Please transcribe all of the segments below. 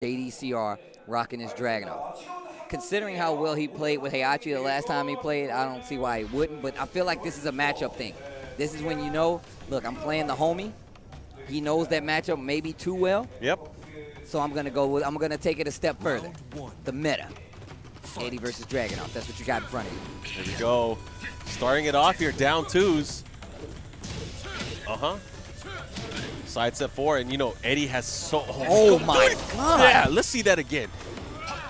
JDCR rocking his Dragunov. Considering how well he played with Heihachi the last time he played, I don't see why he wouldn't, but I feel like this is a matchup thing. This is when you know, look, I'm playing the homie. He knows that matchup maybe too well. Yep. So I'm gonna take it a step further. The meta. Eddie versus Dragunov. That's what you got in front of you. Here we go. Starting it off here, down twos. Side step 4, and you know, Eddie has so. Oh my God. Yeah, let's see that again.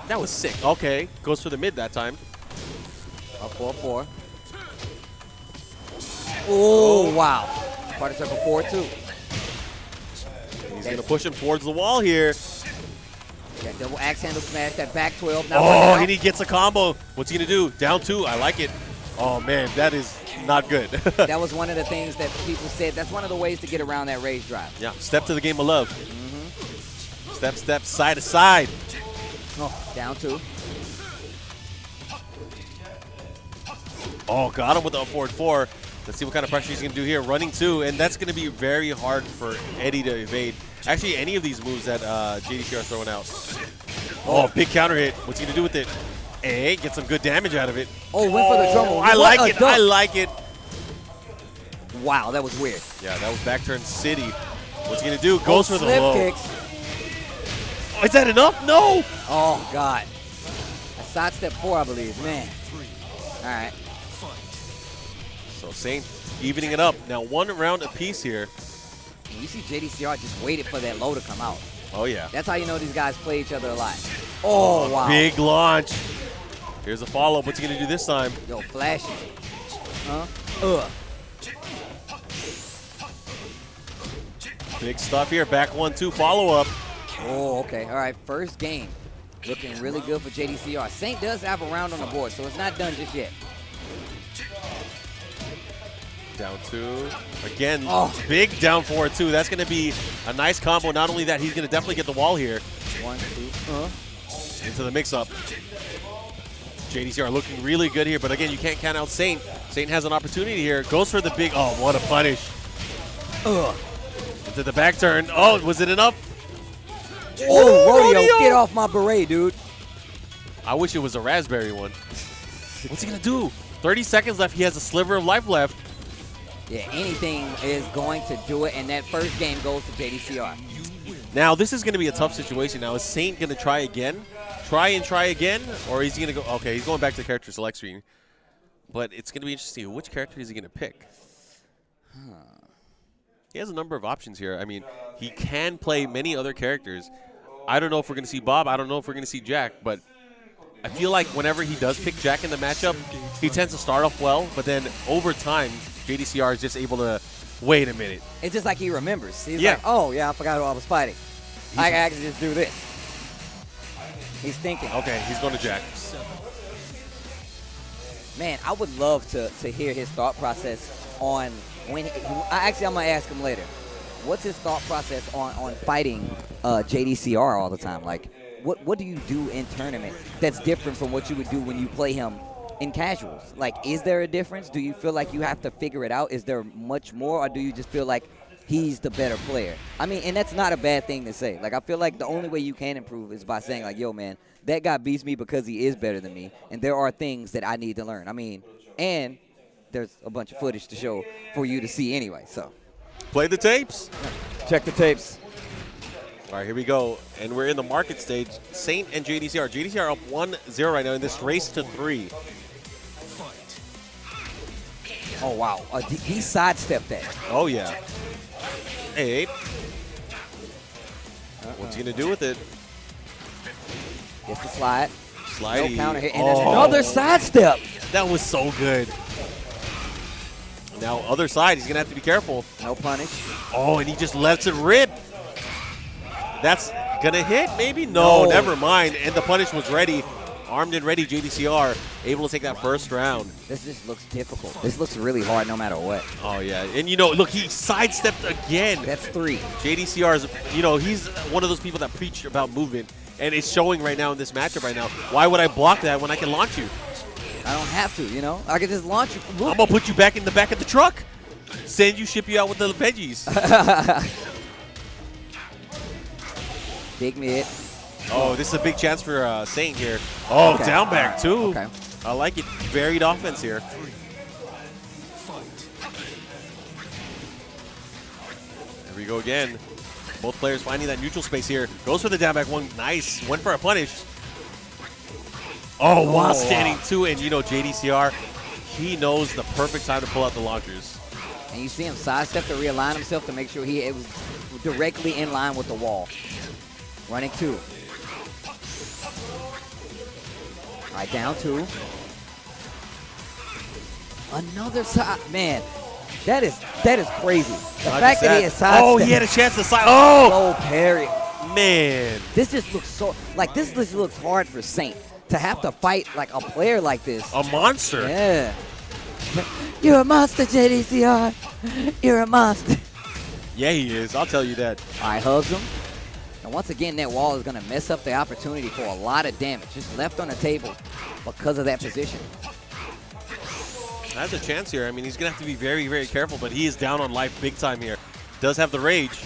That was sick. Okay, goes for the mid that time. Up 4-4. Oh, wow. Party circle 4-2. He's going to push him towards the wall here. That double axe handle smash, that back 12. Now and he gets a combo. What's he going to do? Down 2. I like it. Oh, man, that is not good. That was one of the things that people said. That's one of the ways to get around that rage drive. Yeah, step to the game of love. Step, step, side to side. Oh, down 2. Oh, got him with the forward 4. Let's see what kind of pressure he's going to do here. Running 2, and that's going to be very hard for Eddie to evade. Actually, any of these moves that JDCR is throwing out. Oh, big counter hit. What's he going to do with it? Hey, get some good damage out of it. Oh, went for the drum roll. I like it. I like it. Wow, that was weird. Yeah, that was back turn city. What's he going to do? Goes for the low. Kicks. Oh, is that enough? No. Oh, God. A side step 4, I believe. Man. All right. So Saint evening it up. Now 1 round apiece here. You see JDCR just waited for that low to come out. Oh, yeah. That's how you know these guys play each other a lot. Oh, wow. Big launch. Here's a follow-up. What's he going to do this time? Yo, flashy. Big stuff here. Back 1-2 follow-up. Oh, okay. All right, first game. Looking really good for JDCR. Saint does have a round on the board, so it's not done just yet. Down 2. Again, big down forward 2. That's going to be a nice combo. Not only that, he's going to definitely get the wall here. 1, 2. Into the mix-up. JDCR looking really good here, but again, you can't count out Saint. Saint has an opportunity here. Goes for the big, oh, what a punish. Into the back turn. Oh, was it enough? Oh, Rodeo, get off my beret, dude. I wish it was a raspberry one. What's he going to do? 30 seconds left. He has a sliver of life left. Yeah, anything is going to do it, and that first game goes to JDCR. Now, this is going to be a tough situation. Now, is Saint going to try again? Try again? Or is he going to go? Okay, he's going back to the character select screen. But it's going to be interesting. Which character is he going to pick? He has a number of options here. I mean, he can play many other characters. I don't know if we're going to see Bob. I don't know if we're going to see Jack. But I feel like whenever he does pick Jack in the matchup, he tends to start off well. But then over time, JDCR is just able to wait a minute. It's just like he remembers. He's like, oh, yeah, I forgot who I was fighting. I can actually just do this. He's thinking. Okay, he's going to Jack. Man, I would love to hear his thought process on when I'm going to ask him later. What's his thought process on fighting JDCR all the time? Like, what do you do in tournament that's different from what you would do when you play him in casuals? Like, is there a difference? Do you feel like you have to figure it out? Is there much more, or do you just feel like he's the better player? I mean, and that's not a bad thing to say. Like, I feel like the only way you can improve is by saying, like, yo, man, that guy beats me because he is better than me, and there are things that I need to learn. I mean, and there's a bunch of footage to show for you to see anyway, so. Play the tapes. Check the tapes. All right, here we go. And we're in the market stage. Saint and JDCR. JDCR up 1-0 right now in this race to 3. Oh, wow. He sidestepped that. Oh, yeah. Hey. What's he going to do with it? Gets the slide. Slidey. No counter hit. And there's another sidestep. That was so good. Now, other side, he's going to have to be careful. No punish. Oh, and he just lets it rip. That's going to hit, maybe? No, never mind. And the punish was ready. Armed and ready, JDCR, able to take that first round. This just looks difficult. This looks really hard no matter what. Oh, yeah. And, you know, look, he sidestepped again. That's 3. JDCR is, you know, he's one of those people that preach about movement. And it's showing right now in this matchup right now. Why would I block that when I can launch you? I don't have to, you know? I can just launch you. I'm going to put you back in the back of the truck. Ship you out with the veggies. Big mid. Oh, this is a big chance for Saint here. Oh, Okay. down back too. Okay. I like it. Varied offense here. There we go again. Both players finding that neutral space here. Goes for the down back one. Nice. Went for a punish. Oh, while standing two. And, you know, JDCR, he knows the perfect time to pull out the launchers. And you see him sidestep to realign himself to make sure it was directly in line with the wall. Running two. All right, down two. Another side. Man, that is crazy. The fact that he is sidestepping. Oh, he had a chance to side. Oh, parry. man. This just looks this just looks hard for Saint to have to fight like a player like this. A monster. Yeah. You're a monster, JDCR. You're a monster. Yeah, he is. I'll tell you that. All right, hugs him. And once again, that wall is going to mess up the opportunity for a lot of damage. Just left on the table because of that position. Has a chance here. I mean, he's going to have to be very, very careful, but he is down on life big time here. Does have the rage.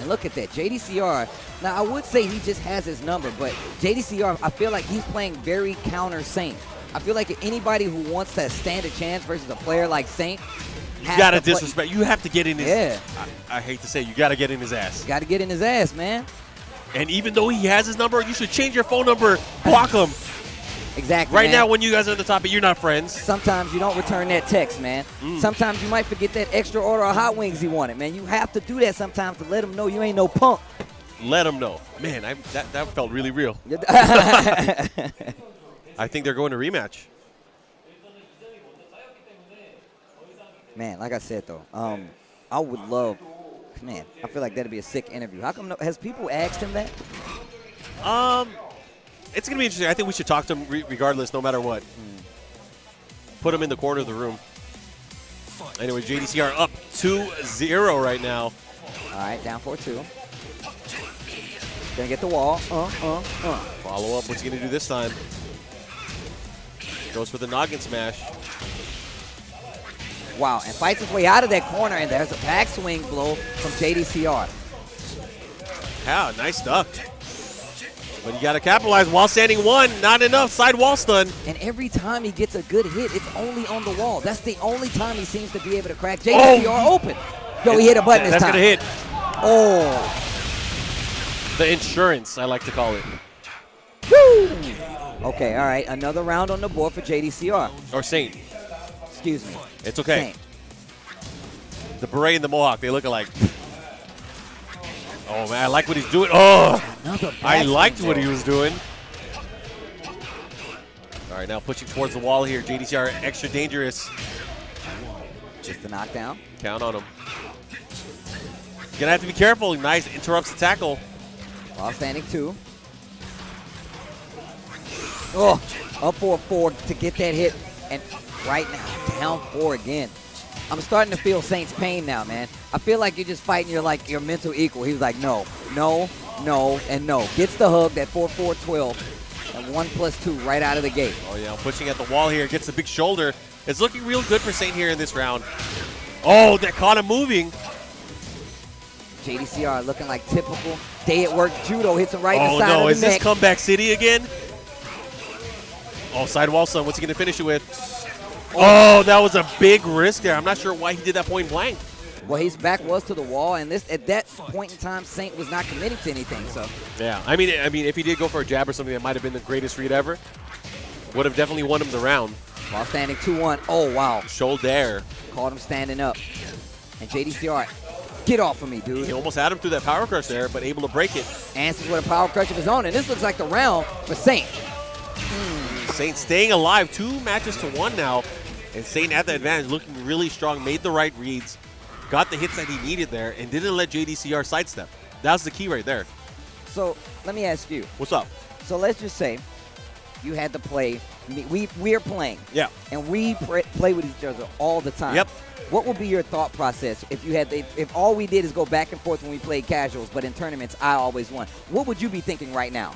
And look at that. JDCR, now I would say he just has his number, but JDCR, I feel like he's playing very counter Saint. I feel like anybody who wants to stand a chance versus a player like Saint, you got to disrespect. You have to get in his Yeah. I hate to say, you got to get in his ass. Got to get in his ass, man. And even though he has his number, you should change your phone number, block him. Exactly, Right man. now, when you guys are at the top, you're not friends. Sometimes you don't return that text, man. Sometimes you might forget that extra order of hot wings he wanted, man. You have to do that sometimes to let him know you ain't no punk. Let him know. Man, that felt really real. I think they're going to rematch. Man, like I said, though, I would love, man, I feel like that'd be a sick interview. How come, has people asked him that? It's going to be interesting. I think we should talk to him regardless, no matter what. Put him in the corner of the room. Anyway, JDCR up 2-0 right now. All right, down 4-2. Gonna get the wall. Follow up. What's he going to do this time? Goes for the noggin smash. Wow, and fights his way out of that corner, and there's a backswing blow from JDCR. Yeah, nice stuff. But you got to capitalize. While standing one, not enough. Side wall stun. And every time he gets a good hit, it's only on the wall. That's the only time he seems to be able to crack JDCR open. Yo, he hit a button this time. That's going to hit. Oh. The insurance, I like to call it. Woo! Okay, all right. Another round on the board for JDCR. Or Saint. Excuse me. It's okay. Saint. The beret and the mohawk, they look alike. Oh, man, I like what he's doing. Oh, I liked what he was doing. All right, now pushing towards the wall here. JDCR extra dangerous. Just the knockdown. Count on him. He's going to have to be careful. Nice, interrupts the tackle. While standing two. Oh, up 4-4 to get that hit. And right now, down 4 again. I'm starting to feel Saint's pain now, man. I feel like you're just fighting your mental equal. He was like, no, no, no, and no. Gets the hug, that 4-4-12, and 1+2 right out of the gate. Oh, yeah, pushing at the wall here. Gets the big shoulder. It's looking real good for Saint here in this round. Oh, that caught him moving. JDCR looking like typical day at work judo. Hits him right in the side Oh, no, of the is this neck. Comeback City again? Oh, sidewall stun. What's he going to finish it with? Oh, that was a big risk there. I'm not sure why he did that point blank. Well, his back was to the wall, and at that point in time, Saint was not committing to anything. So Yeah, I mean, if he did go for a jab or something, that might have been the greatest read ever. Would have definitely won him the round. while standing 2-1. Oh, wow. Shoulder. Caught him standing up. And JDCR, get off of me, dude. He almost had him through that power crush there, but able to break it. Answers with a power crush of his own, and this looks like the round for Saint. Saint staying alive, 2 matches to 1 now. And Saint at the advantage, looking really strong, made the right reads, got the hits that he needed there, and didn't let JDCR sidestep. That's the key right there. So let me ask you. What's up? So let's just say you had to play. We're playing. Yeah. And we play with each other all the time. Yep. What would be your thought process if you had if all we did is go back and forth when we played casuals, but in tournaments I always won? What would you be thinking right now?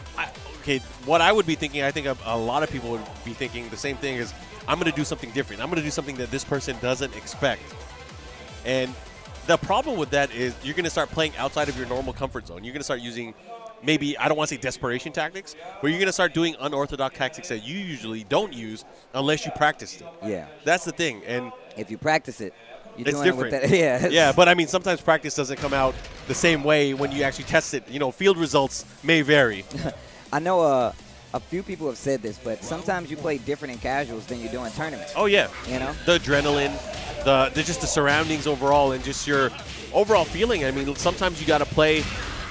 Okay, what I would be thinking, I think a lot of people would be thinking the same thing is, I'm going to do something different. I'm going to do something that this person doesn't expect. And the problem with that is you're going to start playing outside of your normal comfort zone. You're going to start using maybe, I don't want to say desperation tactics, but you're going to start doing unorthodox tactics that you usually don't use unless you practiced it. Yeah. That's the thing. And if you practice it, you're it's doing different. it with that. Yeah. Yeah, but I mean, sometimes practice doesn't come out the same way when you actually test it. You know, field results may vary. I know a few people have said this, but sometimes you play different in casuals than you do in tournaments. Oh, yeah. You know? The adrenaline, just the surroundings overall, and just your overall feeling. I mean, sometimes you got to play,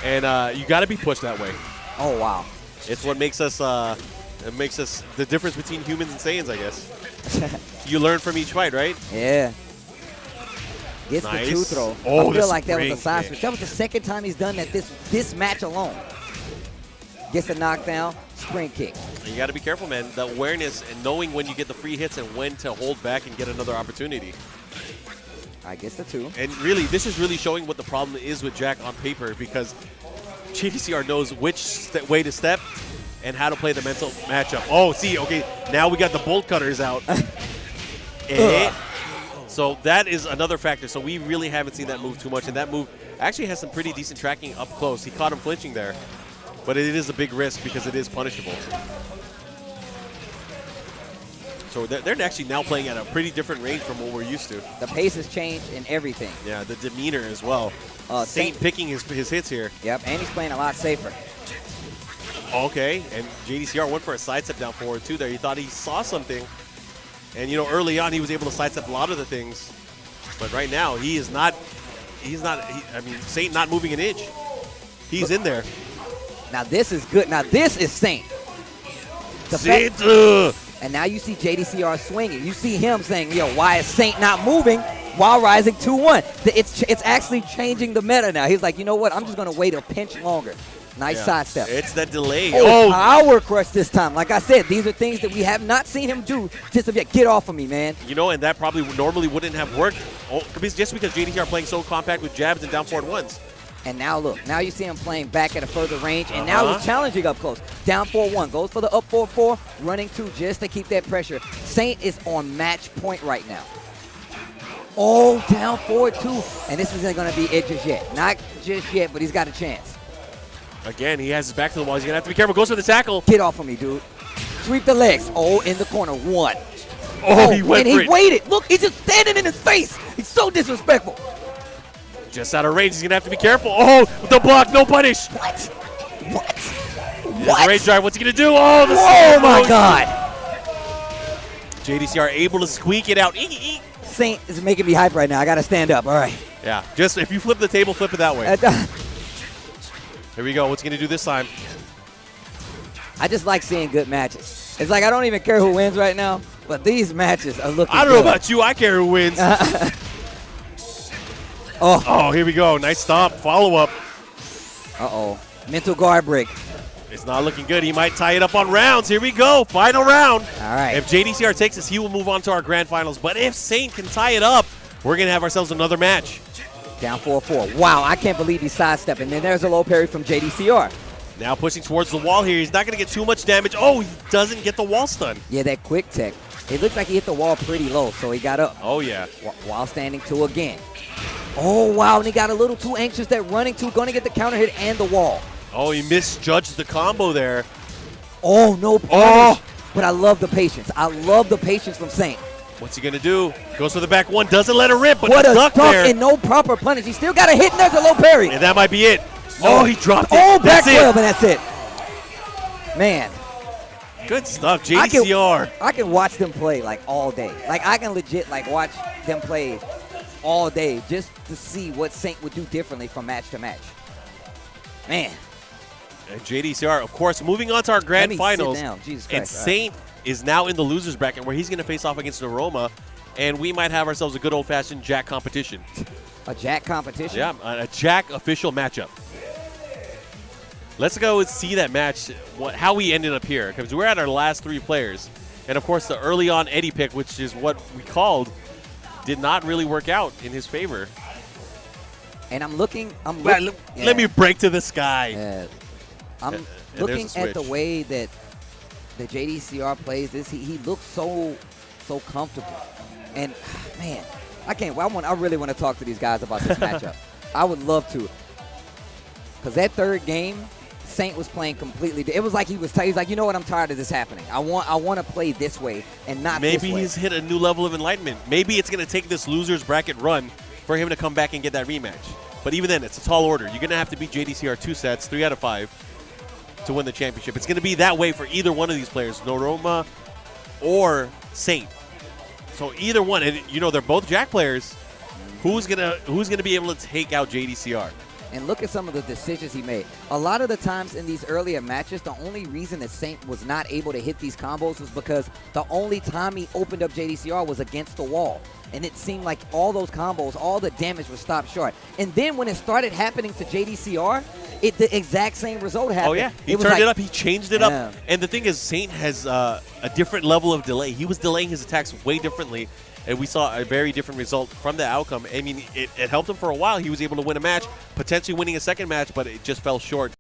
and you got to be pushed that way. Oh, wow. It's what makes us the difference between humans and Saiyans, I guess. You learn from each fight, right? Yeah. Gets Nice. the two throw. Oh, I feel like that was a spring side kick. switch. That was the second time he's done that this match alone. Gets the knockdown, spring kick. And you got to be careful, man. The awareness and knowing when you get the free hits and when to hold back and get another opportunity. I guess the two. And really, this is really showing what the problem is with Jack on paper, because JDCR knows which way to step and how to play the mental matchup. Oh, see, okay, now we got the bolt cutters out. So that is another factor. So we really haven't seen that move too much, and that move actually has some pretty decent tracking up close. He caught him flinching there, but it is a big risk because it is punishable. So they're actually now playing at a pretty different range from what we're used to. The pace has changed in everything. Yeah, the demeanor as well. Saint picking his hits here. Yep, and he's playing a lot safer. Okay, and JDCR went for a sidestep down forward too there. He thought he saw something. And, you know, early on he was able to sidestep a lot of the things. But right now he is not, I mean, Saint not moving an inch. He's in there. Now this is good. Now this is Saint. Saint! And now you see JDCR swinging. You see him saying, yo, why is Saint not moving while rising 2-1? It's actually changing the meta now. He's like, you know what? I'm just going to wait a pinch longer. Nice sidestep. It's that delay. Oh, power crush this time. Like I said, these are things that we have not seen him do just of yet. Get off of me, man. You know, and that probably normally wouldn't have worked just because JDCR playing so compact with jabs and down forward ones. And now look, now you see him playing back at a further range, and now he's challenging up close. Down 4-1, goes for the up 4-4, running 2 just to keep that pressure. Saint is on match point right now. Oh, down 4-2, and this isn't going to be it just yet. Not just yet, but he's got a chance. Again, he has his back to the wall. He's going to have to be careful. Goes for the tackle. Get off of me, dude. Sweep the legs. Oh, in the corner, 1. Oh, he went for it. And he waited. Look, he's just standing in his face. He's so disrespectful. Just out of range. He's going to have to be careful. Oh, the block. No punish. What? Rage drive. What's he going to do? Oh, oh my God. JDCR able to squeak it out. Saint is making me hype right now. I got to stand up. All right. Yeah. Just if you flip the table, flip it that way. Here we go. What's he going to do this time? I just like seeing good matches. It's like I don't even care who wins right now, but these matches are looking I don't know about you. I care who wins. Oh, here we go. Nice stomp. Follow-up. Uh-oh. Mental guard break. It's not looking good. He might tie it up on rounds. Here we go. Final round. All right. If JDCR takes this, he will move on to our grand finals. But if Saint can tie it up, we're going to have ourselves another match. Down 4-4. Wow, I can't believe he's sidestepping. Then there's a low parry from JDCR. Now pushing towards the wall here. He's not going to get too much damage. Oh, he doesn't get the wall stun. Yeah, that quick tech. It looked like he hit the wall pretty low, so he got up. Oh, yeah. While standing 2 again. Oh, wow, and he got a little too anxious. That running 2, going to get the counter hit and the wall. Oh, he misjudged the combo there. Oh, no punish. Oh. But I love the patience. I love the patience from Saint. What's he going to do? Goes for the back 1. Doesn't let it rip, but what he's a stuck there. And no proper punish. He still got a hit, and there's a low parry. And that might be it. No, he dropped it. Oh, back 12, and that's it. Man. Good stuff, JDCR. I can watch them play, like, all day. Like, I can legit, like, watch them play all day just to see what Saint would do differently from match to match. Man. And JDCR, of course, moving on to our grand finals. Sit down. Jesus Christ. And Saint is now in the loser's bracket where he's going to face off against Aroma, and we might have ourselves a good old-fashioned Jack competition. A Jack competition? Yeah, a Jack official matchup. Let's go and see that match, how we ended up here, because we're at our last 3 players. And, of course, the early on Eddie pick, which is what we called, did not really work out in his favor. And I'm looking. Let me break to the sky. I'm looking at the way that the JDCR plays this. He looks so comfortable. And, man, I really want to talk to these guys about this matchup. I would love to. Because that third game, Saint was playing completely. It was like he was like, you know what? I'm tired of this happening. I want to play this way and not this way. Maybe he's hit a new level of enlightenment. Maybe it's going to take this loser's bracket run for him to come back and get that rematch. But even then, it's a tall order. You're going to have to beat JDCR 2 sets, 3 out of 5, to win the championship. It's going to be that way for either one of these players, Noroma or Saint. So either one, and you know they're both Jack players. Who's gonna be able to take out JDCR? And look at some of the decisions he made. A lot of the times in these earlier matches, the only reason that Saint was not able to hit these combos was because the only time he opened up JDCR was against the wall. And it seemed like all those combos, all the damage was stopped short. And then when it started happening to JDCR, the exact same result happened. Oh, yeah. He turned it up. He changed it up. And the thing is, Saint has a different level of delay. He was delaying his attacks way differently. And we saw a very different result from the outcome. I mean, it helped him for a while. He was able to win a match, potentially winning a second match, but it just fell short.